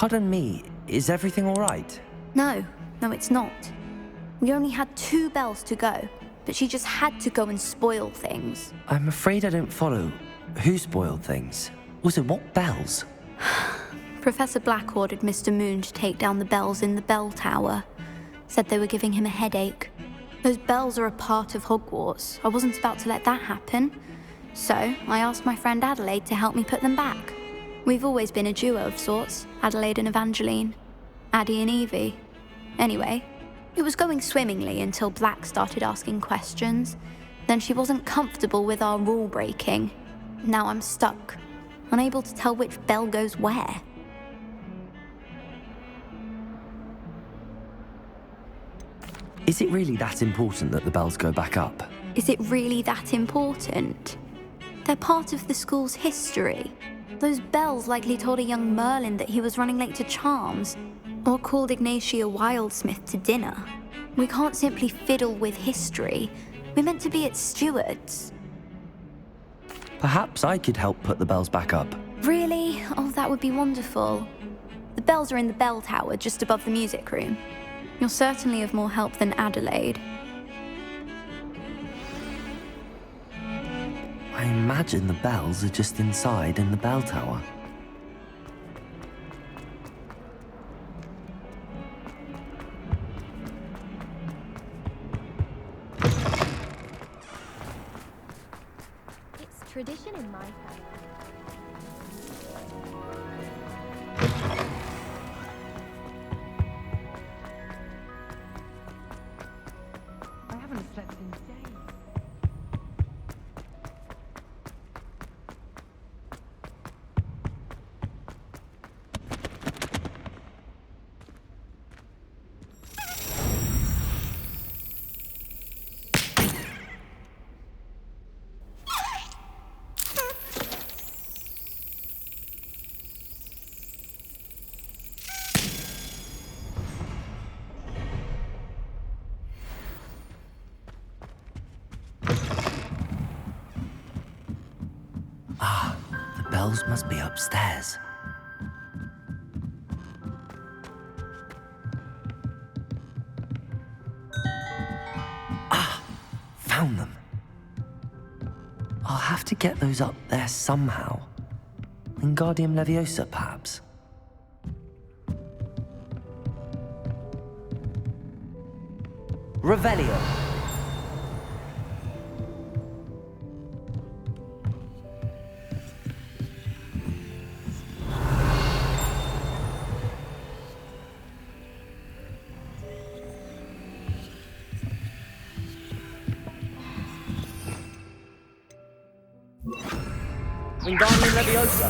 Pardon me, is everything all right? No, it's not. We only had 2 bells to go, but she just had to go and spoil things. I'm afraid I don't follow. Who spoiled things? Also, what bells? Professor Black ordered Mr. Moon to take down the bells in the bell tower. Said they were giving him a headache. Those bells are a part of Hogwarts. I wasn't about to let that happen. So, I asked my friend Adelaide to help me put them back. We've always been a duo of sorts, Adelaide and Evangeline. Addie and Evie. Anyway, it was going swimmingly until Black started asking questions. Then she wasn't comfortable with our rule breaking. Now I'm stuck, unable to tell which bell goes where. Is it really that important that the bells go back up? Is it really that important? They're part of the school's history. Those bells likely told a young Merlin that he was running late to Charms, or called Ignatia Wildsmith to dinner. We can't simply fiddle with history. We're meant to be its stewards. Perhaps I could help put the bells back up. Really? Oh, that would be wonderful. The bells are in the bell tower just above the music room. You're certainly of more help than Adelaide. I imagine the bells are just inside in the bell tower. It's tradition in my family. I haven't slept in days. The bells must be upstairs. Found them. I'll have to get those up there somehow. Wingardium Leviosa, perhaps. Revelio. Wingardium Leviosa.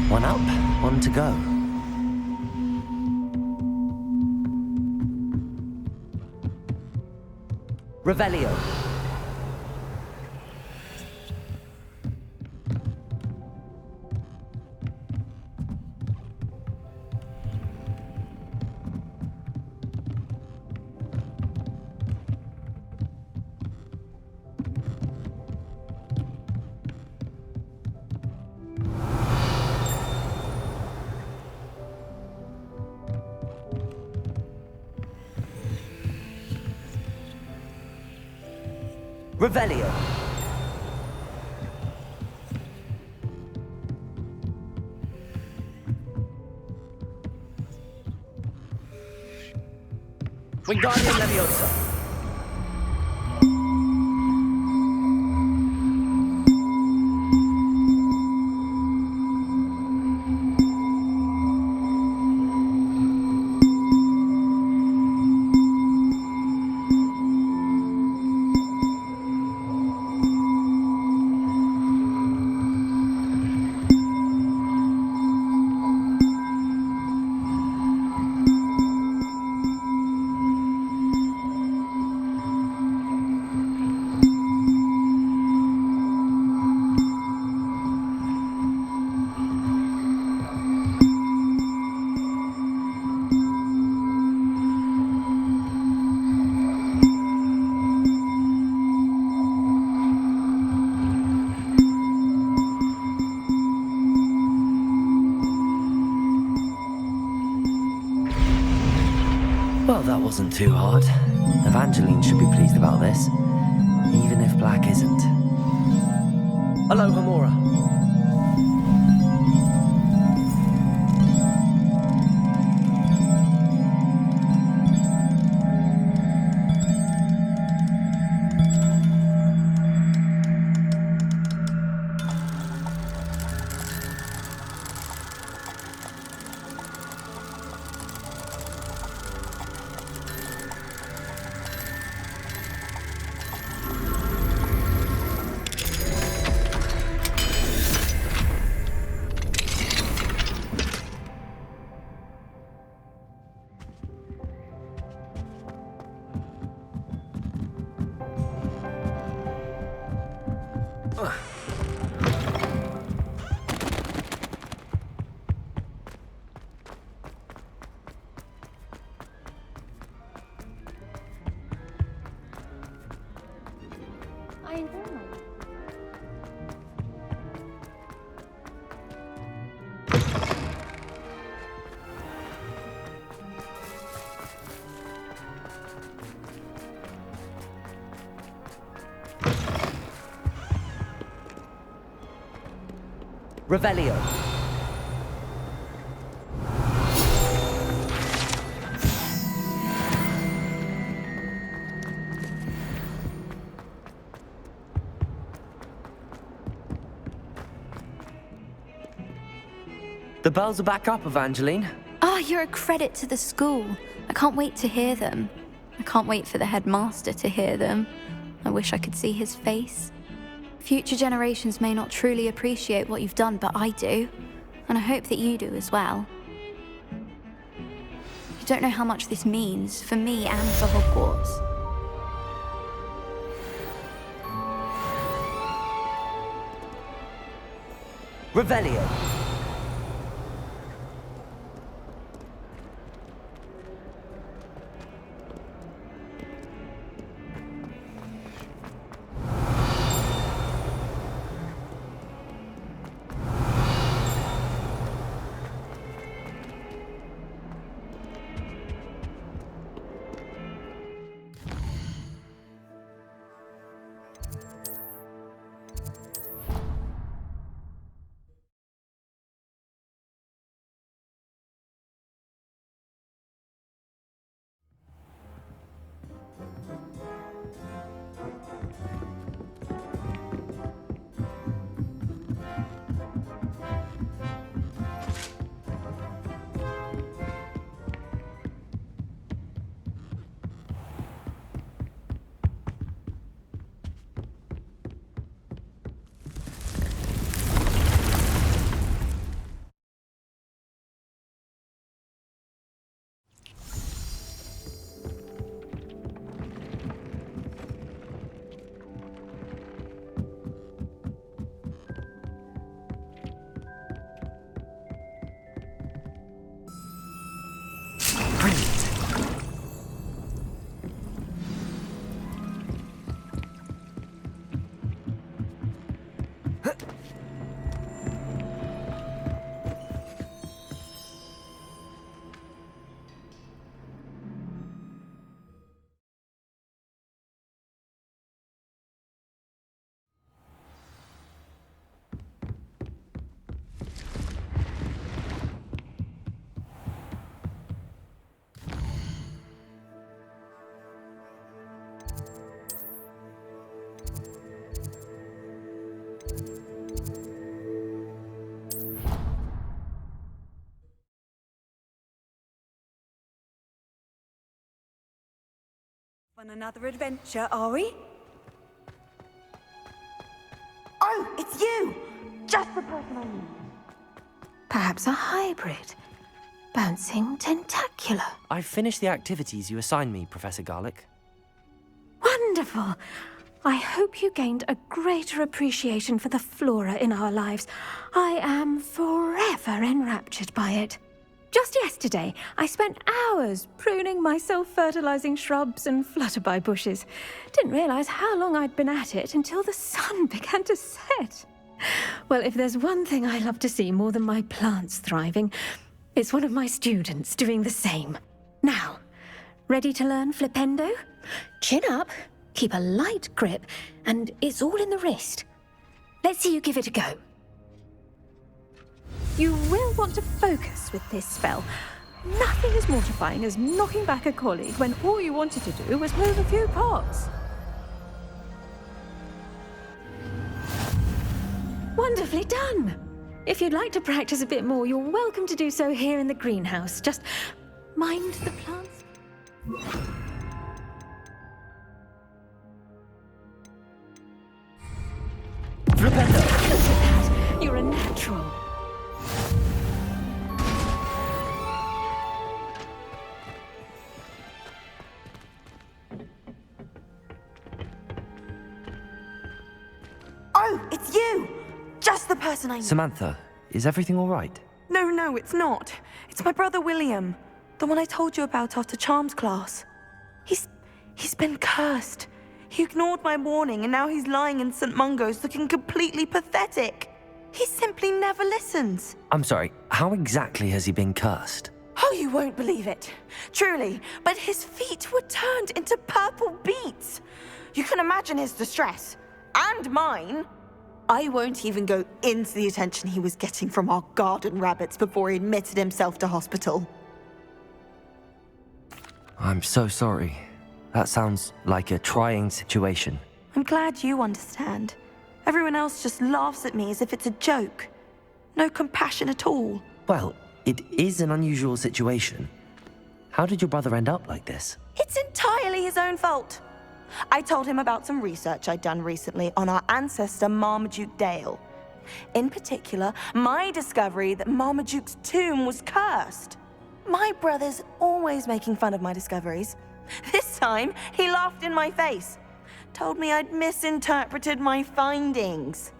One up, one to go. Revelio. Revelio. Wingardium Leviosa. wasn't too hard. Evangeline should be pleased about this, even if Black isn't. Hello, Hamura. Revelio. The bells are back up, Evangeline. Oh, you're a credit to the school. I can't wait to hear them. I can't wait for the headmaster to hear them. I wish I could see his face. Future generations may not truly appreciate what you've done, but I do. And I hope that you do as well. You don't know how much this means for me and for Hogwarts. Revelio. On another adventure, are we? Oh, it's you! Just the person I need. Perhaps a hybrid. Bouncing tentacular. I've finished the activities you assigned me, Professor Garlick. Wonderful! I hope you gained a greater appreciation for the flora in our lives. I am forever enraptured by it. Just yesterday, I spent hours pruning my self-fertilizing shrubs and flutterby bushes. Didn't realize how long I'd been at it until the sun began to set. Well, if there's one thing I love to see more than my plants thriving, it's one of my students doing the same. Now, Ready to learn flipendo? Chin up, keep a light grip, and it's all in the wrist. Let's see you give it a go. You will want to focus with this spell. Nothing as mortifying as knocking back a colleague when all you wanted to do was move a few parts. Wonderfully done! If you'd like to practice a bit more, you're welcome to do so here in the greenhouse. Just mind the plants. Flipendo! Look at that! You're a natural. Oh, it's you! Just the person I need. Samantha, is everything all right? No, it's not. It's my brother William. The one I told you about after Charms class. He's been cursed. He ignored my warning and now he's lying in St. Mungo's looking completely pathetic. He simply never listens. I'm sorry, how exactly has he been cursed? Oh, you won't believe it. Truly, but his feet were turned into purple beets. You can imagine his distress. And mine. I won't even go into the attention he was getting from our garden rabbits before he admitted himself to hospital. I'm so sorry. That sounds like a trying situation. I'm glad you understand. Everyone else just laughs at me as if it's a joke. No compassion at all. Well, it is an unusual situation. How did your brother end up like this? It's entirely his own fault. I told him about some research I'd done recently on our ancestor Marmaduke Dale. In particular, my discovery that Marmaduke's tomb was cursed. My brother's always making fun of my discoveries. This time, he laughed in my face. Told me I'd misinterpreted my findings.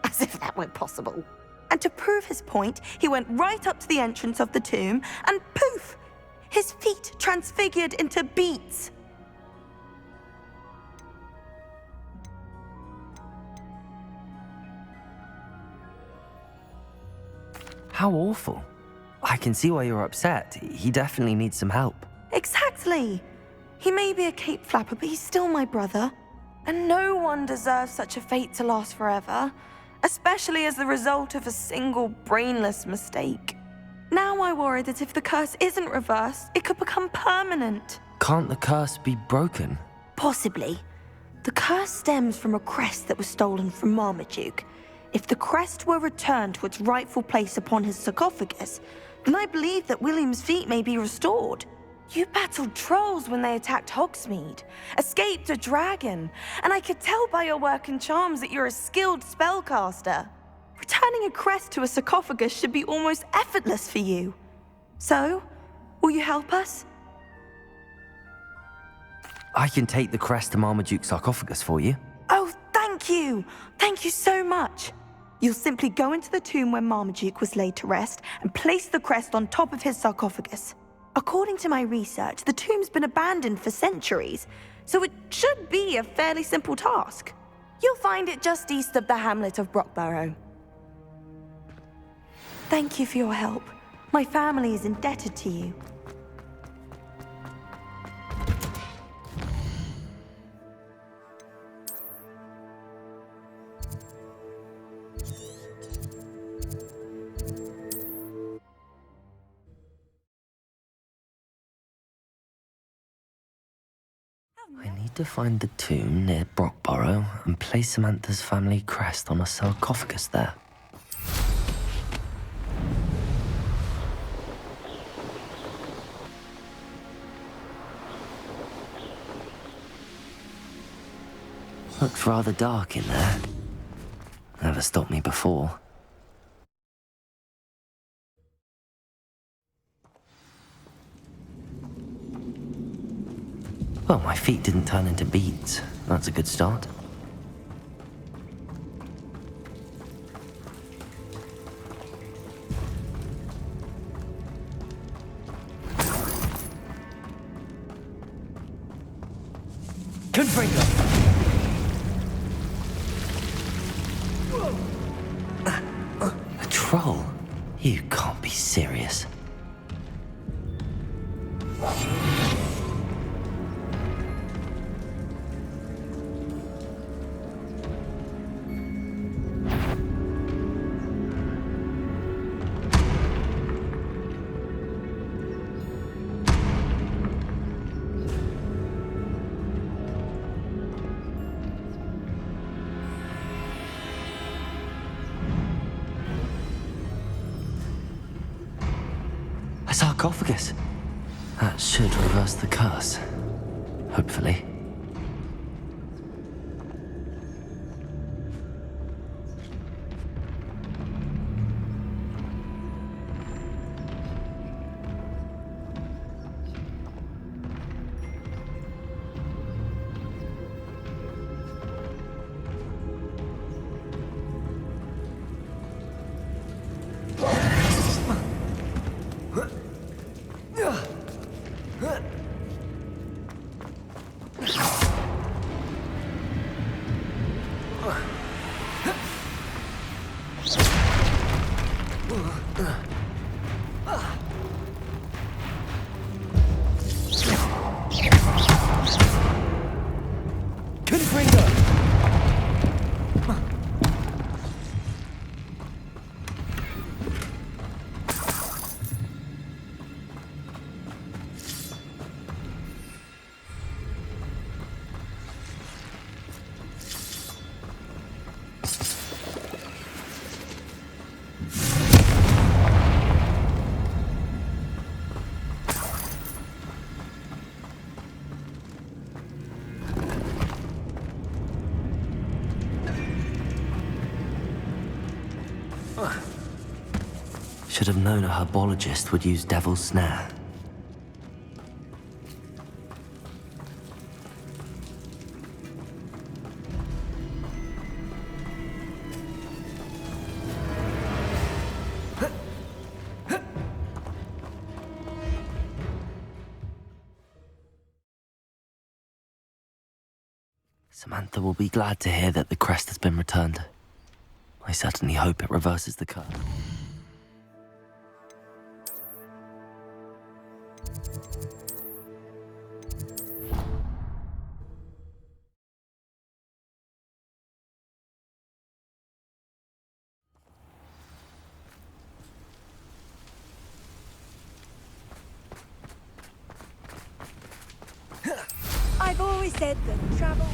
As if that were possible. And to prove his point, he went right up to the entrance of the tomb and poof! His feet transfigured into beets. How awful. I can see why you're upset. He definitely needs some help. Exactly. He may be a cape flapper, but he's still my brother. And no one deserves such a fate to last forever, especially as the result of a single brainless mistake. Now I worry that if the curse isn't reversed, it could become permanent. Can't the curse be broken? Possibly. The curse stems from a crest that was stolen from Marmaduke. If the crest were returned to its rightful place upon his sarcophagus, then I believe that William's feet may be restored. You battled trolls when they attacked Hogsmeade, escaped a dragon, and I could tell by your work and charms that you're a skilled spellcaster. Returning a crest to a sarcophagus should be almost effortless for you. So, will you help us? I can take the crest to Marmaduke's sarcophagus for you. Oh, thank you! Thank you so much! You'll simply go into the tomb where Marmaduke was laid to rest and place the crest on top of his sarcophagus. According to my research, the tomb's been abandoned for centuries, so it should be a fairly simple task. You'll find it just east of the hamlet of Brockborough. Thank you for your help. My family is indebted to you. I need to find the tomb near Brockborough and place Samantha's family crest on a sarcophagus there. Looks rather dark in there. Never stopped me before. Well, my feet didn't turn into beads. That's a good start. Confringo! A troll? You can't be serious. sarcophagus. That should reverse the curse. Hopefully. Should have known a herbologist would use Devil's Snare. Samantha will be glad to hear that the crest has been returned. I certainly hope it reverses the curse. I've always said that travel...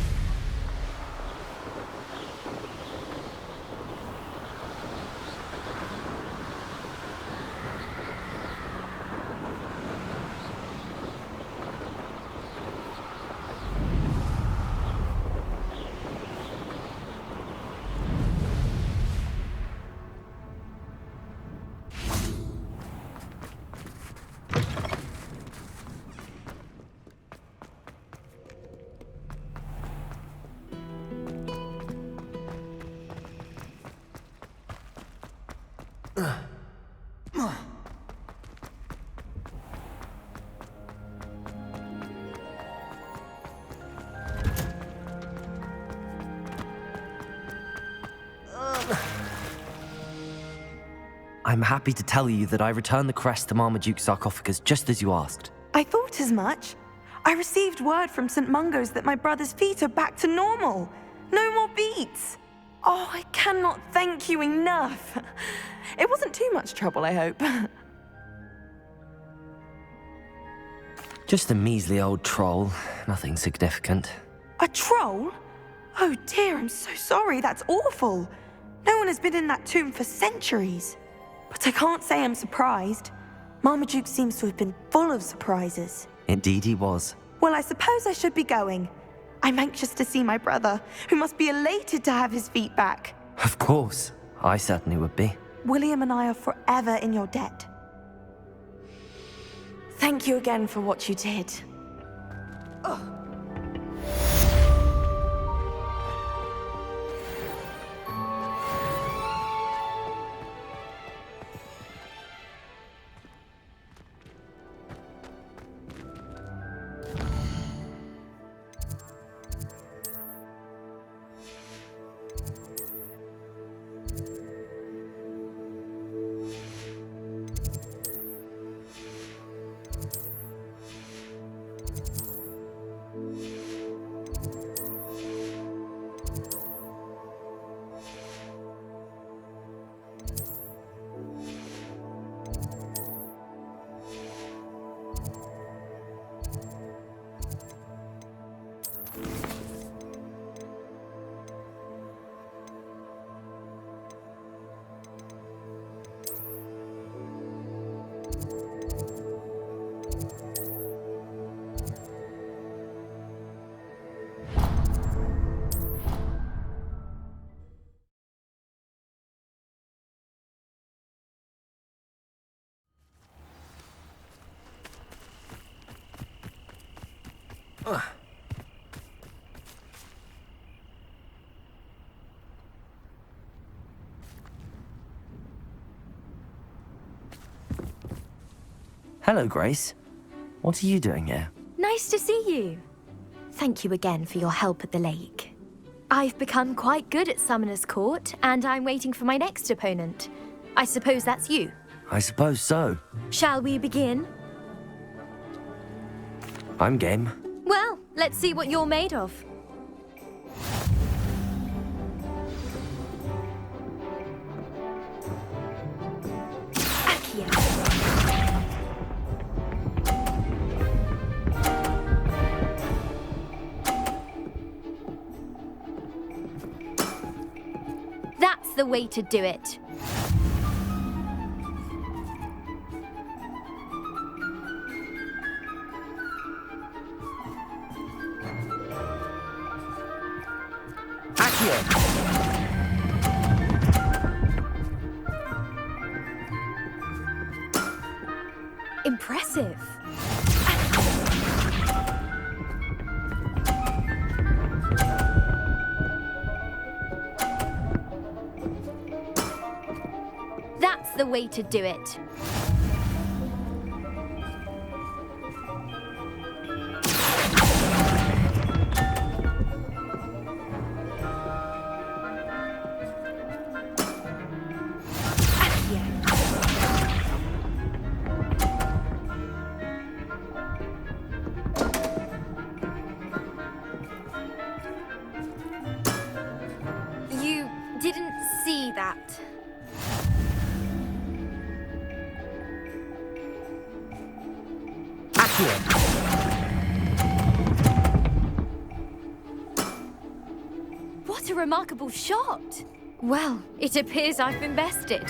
I'm happy to tell you that I returned the crest to Marmaduke's sarcophagus just as you asked. I thought as much. I received word from St. Mungo's that my brother's feet are back to normal. No more beats. Oh, I cannot thank you enough. It wasn't too much trouble, I hope. Just a measly old troll, nothing significant. A troll? Oh dear, I'm so sorry, that's awful. No one has been in that tomb for centuries. But I can't say I'm surprised. Marmaduke seems to have been full of surprises. Indeed he was. Well, I suppose I should be going. I'm anxious to see my brother, who must be elated to have his feet back. Of course, I certainly would be. William and I are forever in your debt. Thank you again for what you did. Hello, Grace. What are you doing here? Nice to see you. Thank you again for your help at the lake. I've become quite good at Summoner's Court, and I'm waiting for my next opponent. I suppose that's you. I suppose so. Shall we begin? I'm game. Well, let's see what you're made of. Accio. That's the way to do it. Impressive. That's the way to do it. You didn't see that. What a remarkable shot! Well, it appears I've been bested.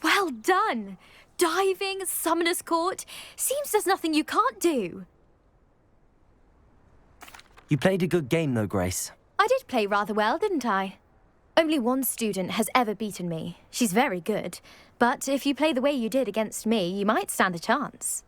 Well done! Diving, Summoner's Court. Seems there's nothing you can't do. You played a good game, though, Grace. I did play rather well, didn't I? Only one student has ever beaten me. She's very good. But if you play the way you did against me, you might stand a chance.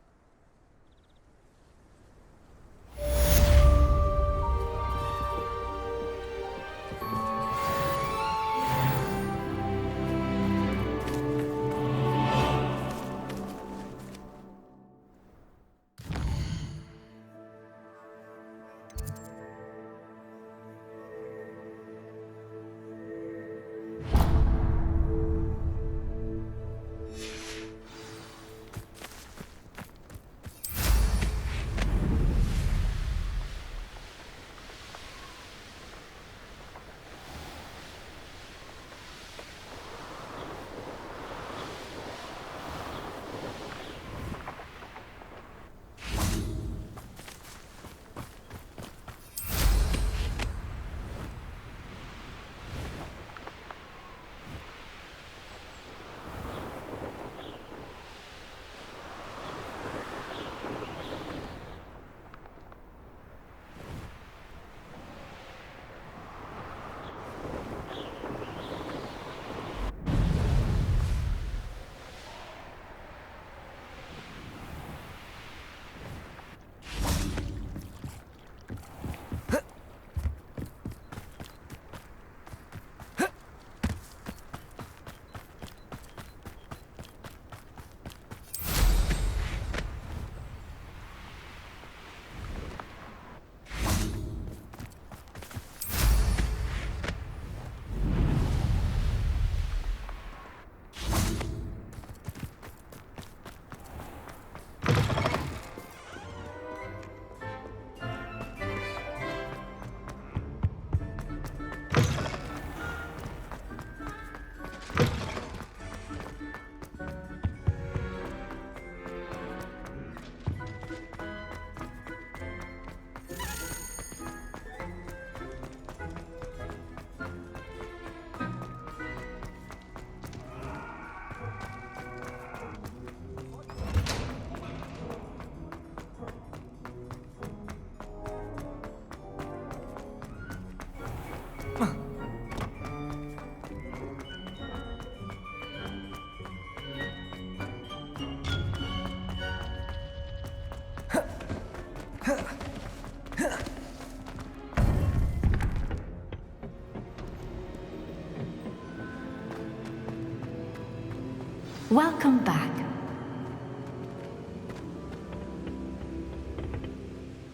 Welcome back.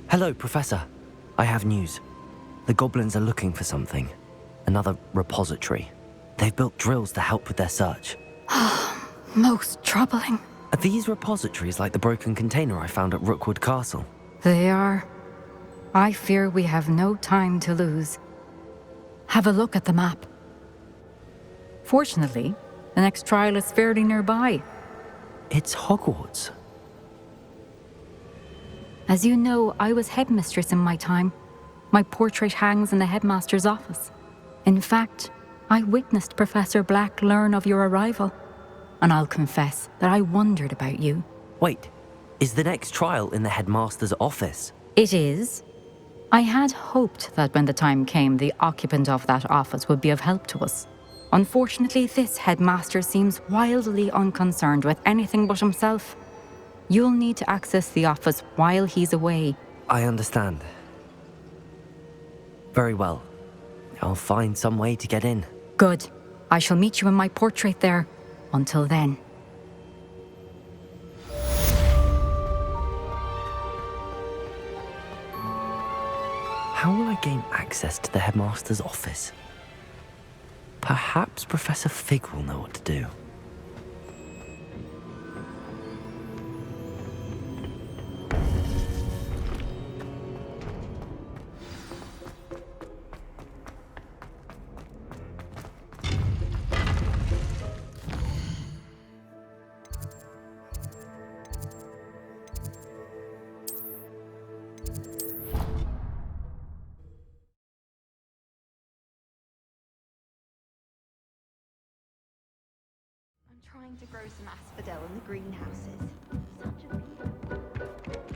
Hello, Professor. I have news. The goblins are looking for something. Another repository. They've built drills to help with their search. Most troubling. Are these repositories like the broken container I found at Rookwood Castle? They are. I fear we have no time to lose. Have a look at the map. Fortunately, the next trial is fairly nearby. It's Hogwarts. As you know, I was headmistress in my time. My portrait hangs in the headmaster's office. In fact, I witnessed Professor Black learn of your arrival. And I'll confess that I wondered about you. Wait, is the next trial in the headmaster's office? It is. I had hoped that when the time came, the occupant of that office would be of help to us. Unfortunately, this headmaster seems wildly unconcerned with anything but himself. You'll need to access the office while he's away. I understand. Very well. I'll find some way to get in. Good. I shall meet you in my portrait there. Until then. How will I gain access to the headmaster's office? Perhaps Professor Fig will know what to do. Trying to grow some asphodel in the greenhouses. Such a pity.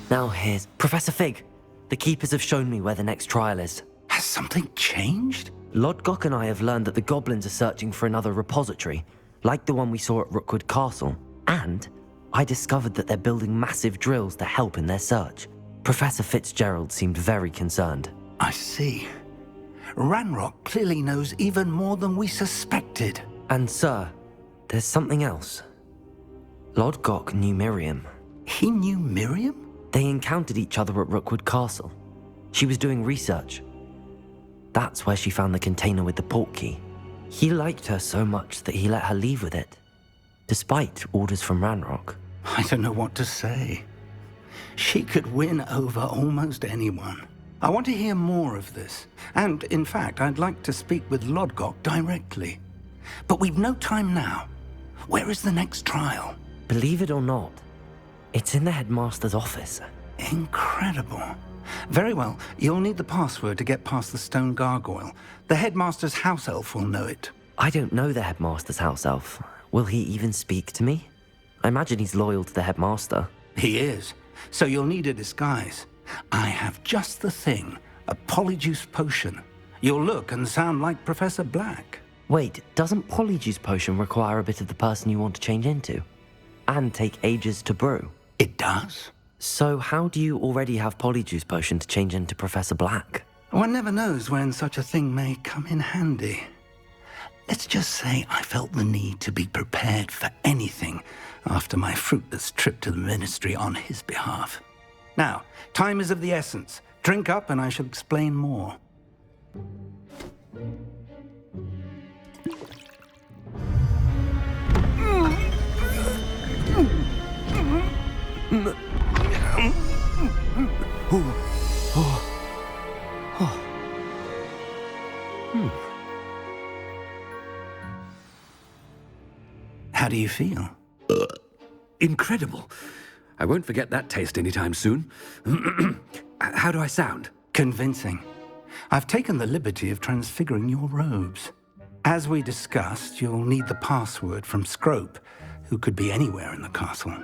Now here's Professor Fig. The keepers have shown me where the next trial is. Has something changed? Lodgok and I have learned that the goblins are searching for another repository, like the one we saw at Rookwood Castle. And I discovered that they're building massive drills to help in their search. Professor Fitzgerald seemed very concerned. I see. Ranrock clearly knows even more than we suspected. And sir, there's something else. Lodgok knew Miriam. He knew Miriam? They encountered each other at Rookwood Castle. She was doing research. That's where she found the container with the portkey. He liked her so much that he let her leave with it, despite orders from Ranrock. I don't know what to say. She could win over almost anyone. I want to hear more of this. And, in fact, I'd like to speak with Lodgok directly. But we've no time now. Where is the next trial? Believe it or not, it's in the headmaster's office. Incredible. Very well, you'll need the password to get past the stone gargoyle. The headmaster's house elf will know it. I don't know the headmaster's house elf. Will he even speak to me? I imagine he's loyal to the headmaster. He is. So you'll need a disguise. I have just the thing. A polyjuice potion. You'll look and sound like Professor Black. Wait, doesn't Polyjuice Potion require a bit of the person you want to change into? And take ages to brew? It does? So how do you already have Polyjuice Potion to change into Professor Black? One never knows when such a thing may come in handy. Let's just say I felt the need to be prepared for anything after my fruitless trip to the ministry on his behalf. Now, time is of the essence. Drink up and I shall explain more. How do you feel? Incredible. I won't forget that taste anytime soon. How do I sound? Convincing. I've taken the liberty of transfiguring your robes. As we discussed, you'll need the password from Scrope, who could be anywhere in the castle.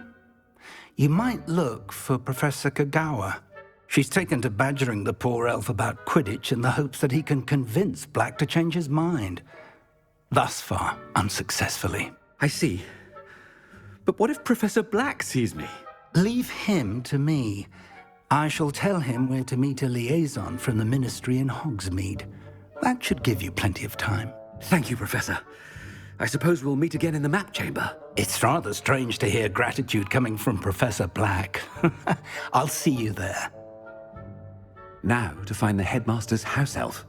You might look for Professor Kagawa. She's taken to badgering the poor elf about Quidditch in the hopes that he can convince Black to change his mind. Thus far, unsuccessfully. I see. But what if Professor Black sees me? Leave him to me. I shall tell him where to meet a liaison from the Ministry in Hogsmeade. That should give you plenty of time. Thank you, Professor. I suppose we'll meet again in the map chamber. It's rather strange to hear gratitude coming from Professor Black. I'll see you there. Now to find the headmaster's house elf.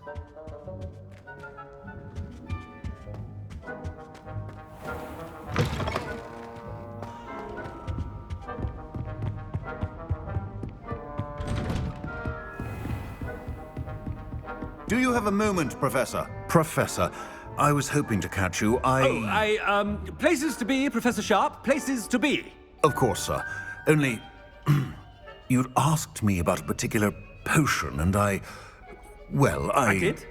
Do you have a moment, Professor? Professor, I was hoping to catch you. Places to be, Professor Sharp. Places to be. Of course, sir. Only, you'd asked me about a particular potion, and I did?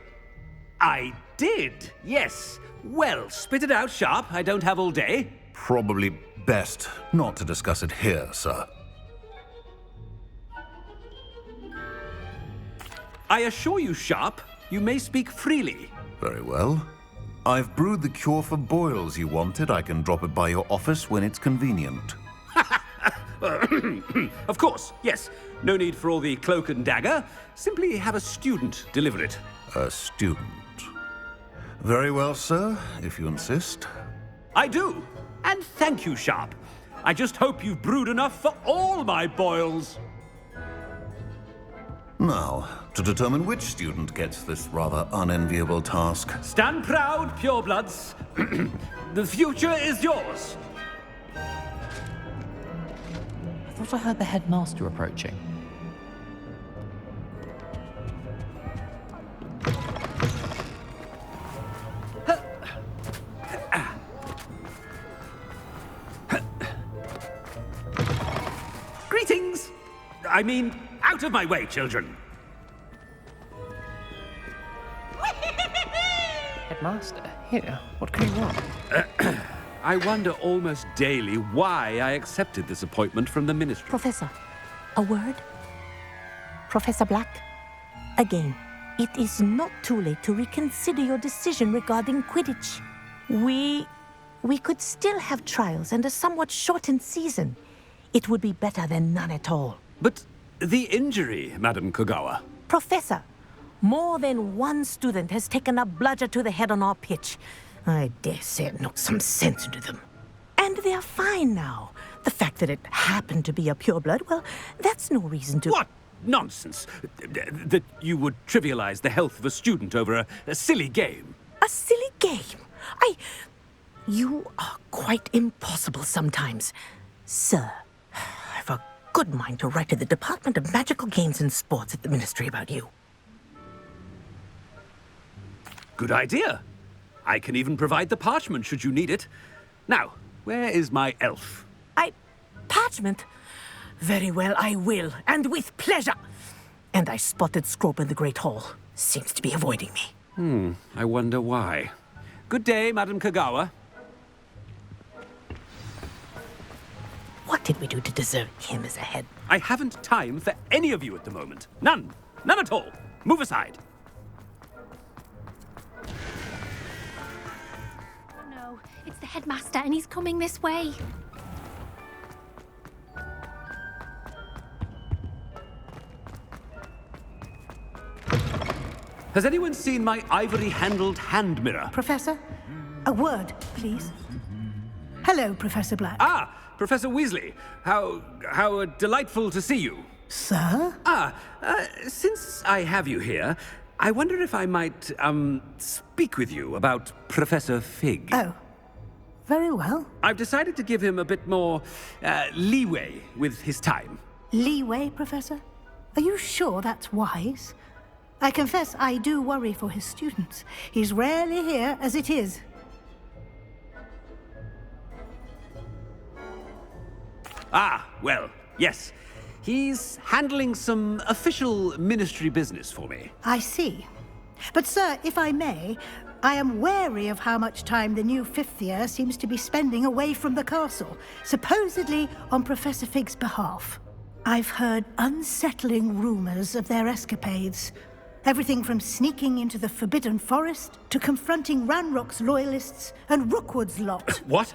I did, yes. Well, spit it out, Sharp. I don't have all day. Probably best not to discuss it here, sir. I assure you, Sharp, you may speak freely. Very well. I've brewed the cure for boils you wanted. I can drop it by your office when it's convenient. Of course, yes. No need for all the cloak and dagger. Simply have a student deliver it. A student. Very well, sir, if you insist. I do. And thank you, Sharp. I just hope you've brewed enough for all my boils. Now, to determine which student gets this rather unenviable task. Stand proud, purebloods. The future is yours. I thought I heard the headmaster approaching. Greetings! I mean, out of my way, children. Headmaster, here, what can you want? I wonder almost daily why I accepted this appointment from the Ministry. Professor, a word? Professor Black, again, it is not too late to reconsider your decision regarding Quidditch. We could still have trials and a somewhat shortened season. It would be better than none at all. But the injury, Madam Kagawa. Professor, more than one student has taken a bludger to the head on our pitch. I dare say it knocked some sense into them. And they're fine now. The fact that it happened to be a pureblood, well, that's no reason to... What nonsense! That you would trivialize the health of a student over a silly game. A silly game? You are quite impossible sometimes. Sir, I've a good mind to write to the Department of Magical Games and Sports at the Ministry about you. Good idea. I can even provide the parchment should you need it. Now, where is my elf? Parchment? Very well, I will, and with pleasure. And I spotted Scrope in the Great Hall. Seems to be avoiding me. I wonder why. Good day, Madam Kagawa. What did we do to deserve him as a head? I haven't time for any of you at the moment. None. None at all. Move aside. No, it's the headmaster and he's coming this way. Has anyone seen my ivory-handled hand mirror? Professor, a word, please. Hello, Professor Black. Ah, Professor Weasley. How delightful to see you. Sir? Since I have you here, I wonder if I might, speak with you about Professor Fig. Oh, very well. I've decided to give him a bit more, leeway with his time. Leeway, Professor? Are you sure that's wise? I confess I do worry for his students. He's rarely here as it is. Well, yes. He's handling some official ministry business for me. I see. But, sir, if I may, I am wary of how much time the new fifth year seems to be spending away from the castle, supposedly on Professor Fig's behalf. I've heard unsettling rumors of their escapades. Everything from sneaking into the Forbidden Forest to confronting Ranrock's loyalists and Rookwood's lot. What?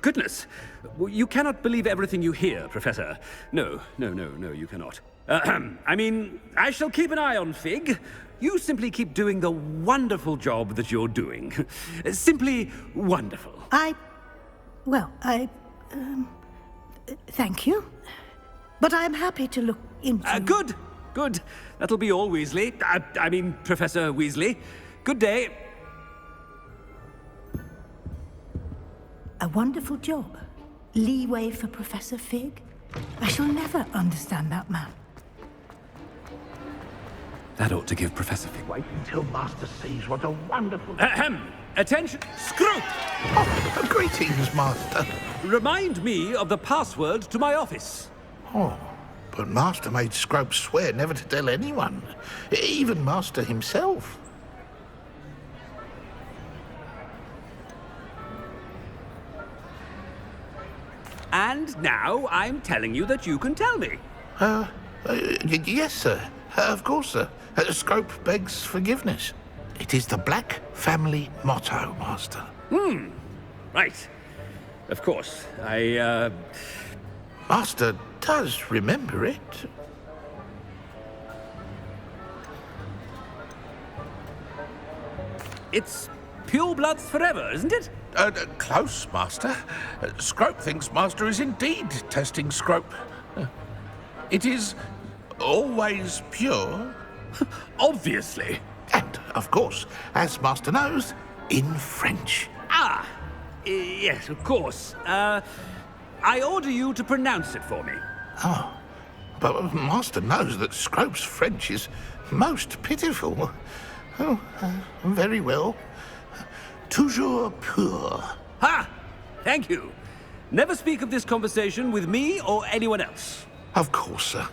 Goodness. You cannot believe everything you hear, Professor. No, you cannot. I mean, I shall keep an eye on Fig. You simply keep doing the wonderful job that you're doing. Simply wonderful. Thank you. But I'm happy to look into... Good. That'll be all, Weasley. I mean, Professor Weasley. Good day. A wonderful job. Leeway for Professor Fig. I shall never understand that man. That ought to give Professor Fig... Wait until Master sees what a wonderful... Attention! Scrope! Oh, greetings, Master. Remind me of the password to my office. Oh, but Master made Scrope swear never to tell anyone. Even Master himself. And now I'm telling you that you can tell me. Yes, sir. Of course, sir. Scrope begs forgiveness. It is the Black family motto, Master. Right. Of course. Master does remember it. It's pure bloods forever, isn't it? Close, Master. Scrope thinks Master is indeed testing Scrope. It is always pure. Obviously. And, of course, as Master knows, in French. Yes, of course. I order you to pronounce it for me. Oh, but Master knows that Scrope's French is most pitiful. Oh, very well. Toujours pur. Ha! Thank you. Never speak of this conversation with me or anyone else. Of course, sir.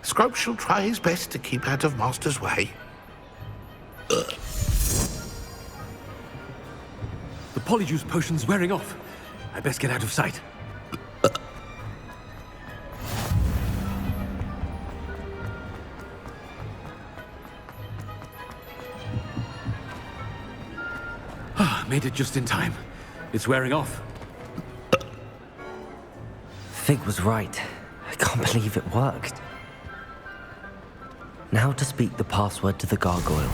Scrope shall try his best to keep out of Master's way. The Polyjuice potion's wearing off. I'd best get out of sight. Made it just in time. It's wearing off. Fig was right. I can't believe it worked. Now to speak the password to the gargoyle.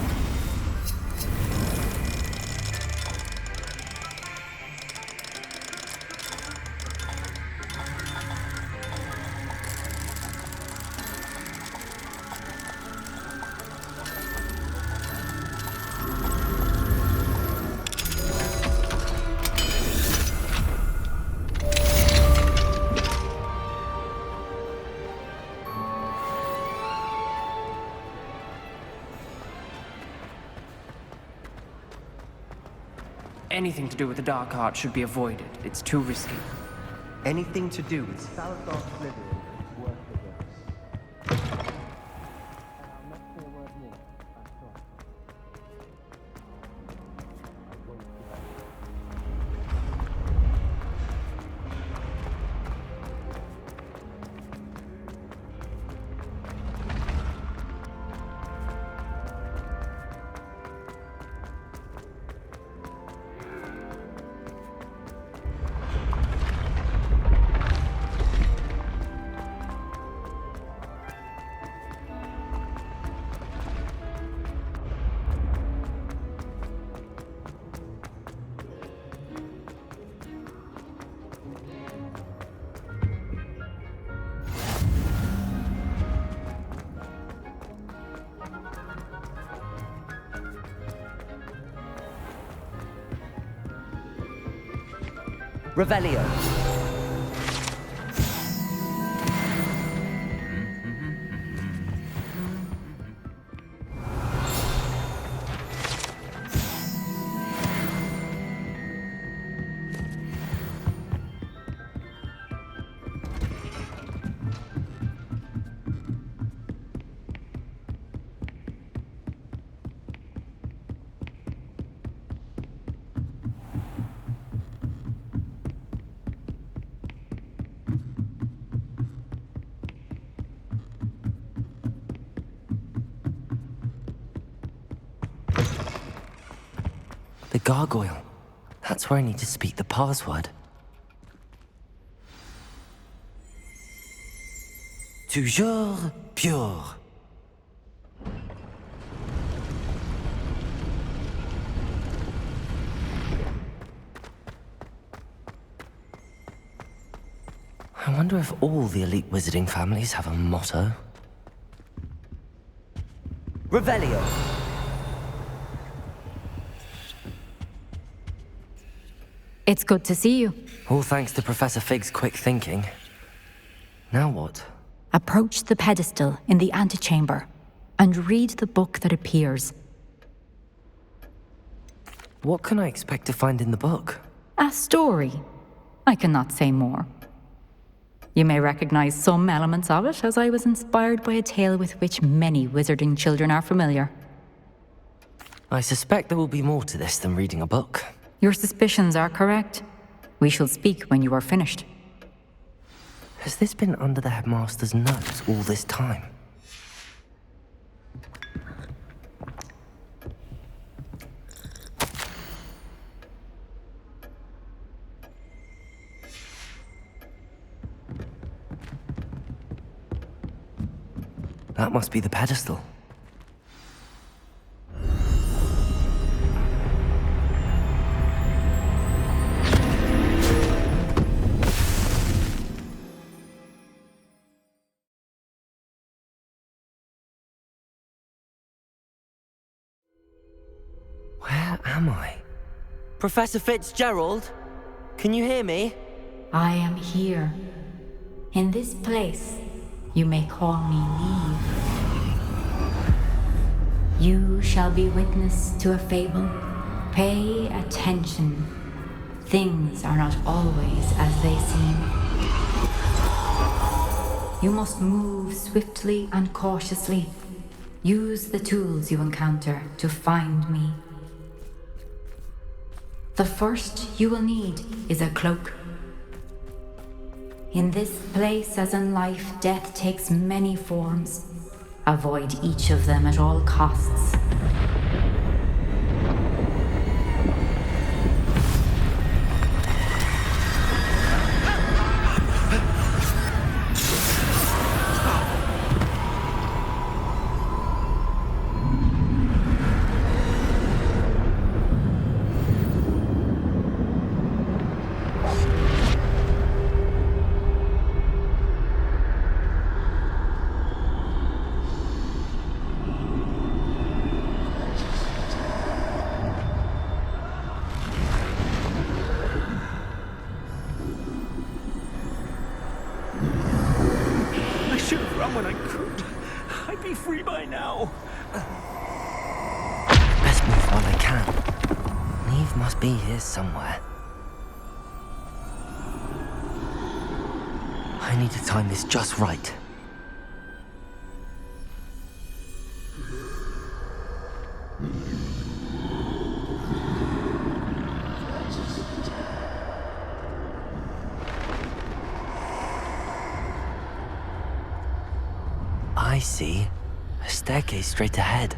Anything to do with the dark art should be avoided. It's too risky. Anything to do with Salazar's Slytherin is worth the risk. I'll not say a word more. I'm sorry. I won't give up. Revelio. The gargoyle. That's where I need to speak the password. Toujours pure. I wonder if all the elite wizarding families have a motto. Revelio. It's good to see you. All thanks to Professor Fig's quick thinking. Now what? Approach the pedestal in the antechamber and read the book that appears. What can I expect to find in the book? A story. I cannot say more. You may recognize some elements of it, as I was inspired by a tale with which many wizarding children are familiar. I suspect there will be more to this than reading a book. Your suspicions are correct. We shall speak when you are finished. Has this been under the headmaster's nose all this time? That must be the pedestal. Where am I? Professor Fitzgerald? Can you hear me? I am here. In this place, you may call me Neve. You shall be witness to a fable. Pay attention. Things are not always as they seem. You must move swiftly and cautiously. Use the tools you encounter to find me. The first you will need is a cloak. In this place, as in life, death takes many forms. Avoid each of them at all costs. When I could, I'd be free by now. Best move while I can. Neve must be here somewhere. I need to time this just right. I see. A staircase straight ahead.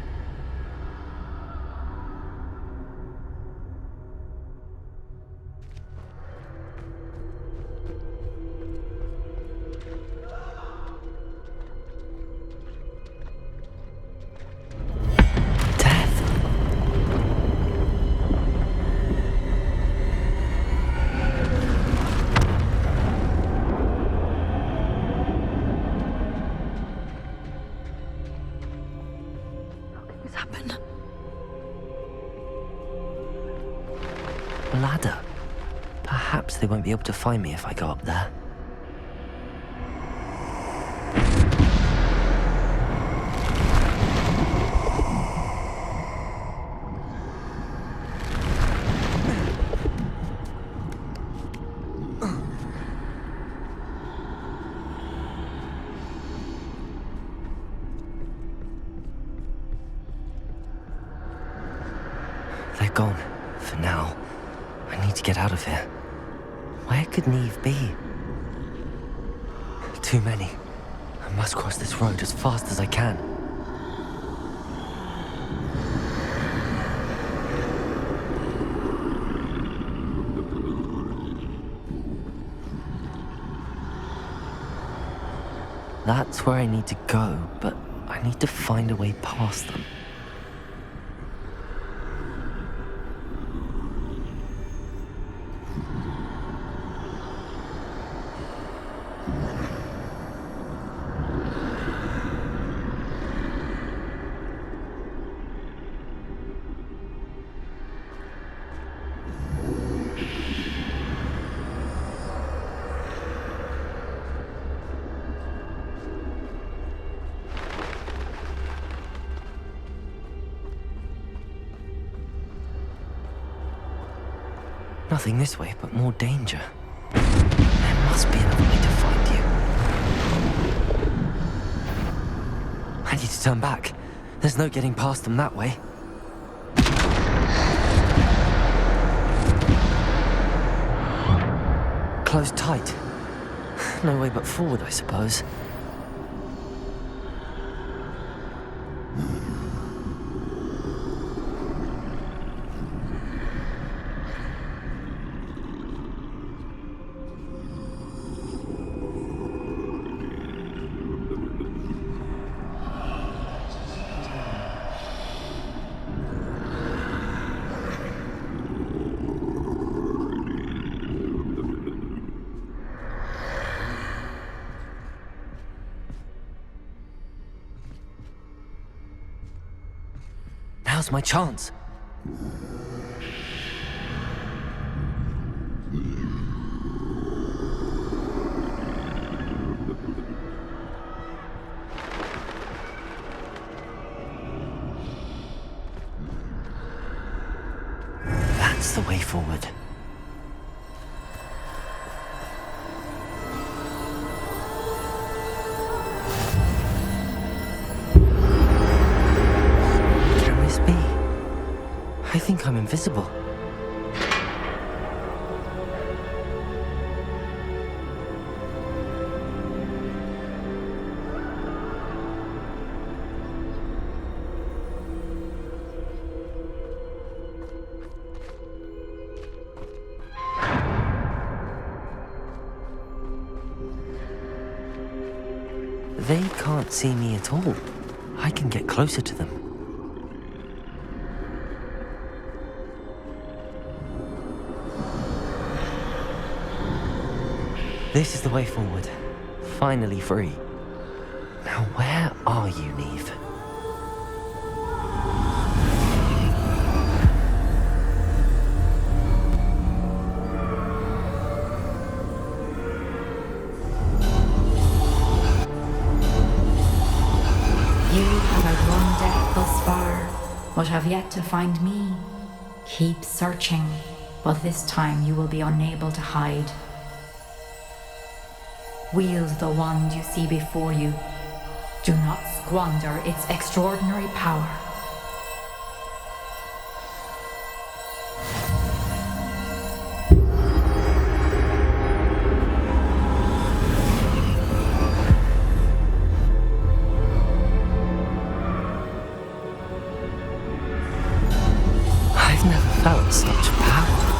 Ladder. Perhaps they won't be able to find me if I go up there. They're gone, for now. I need to get out of here. Where could Neve be? Too many. I must cross this road as fast as I can. That's where I need to go, but I need to find a way past them. Nothing this way, but more danger. There must be another way to find you. I need to turn back. There's no getting past them that way. Closed tight. No way but forward, I suppose. Now's my chance. That's the way forward. I think I'm invisible. They can't see me at all. I can get closer to them. This is the way forward. Finally free. Now where are you, Neve? You have outrun death thus far, but have yet to find me. Keep searching, but this time you will be unable to hide. Wield the wand you see before you. Do not squander its extraordinary power. I've never felt such power.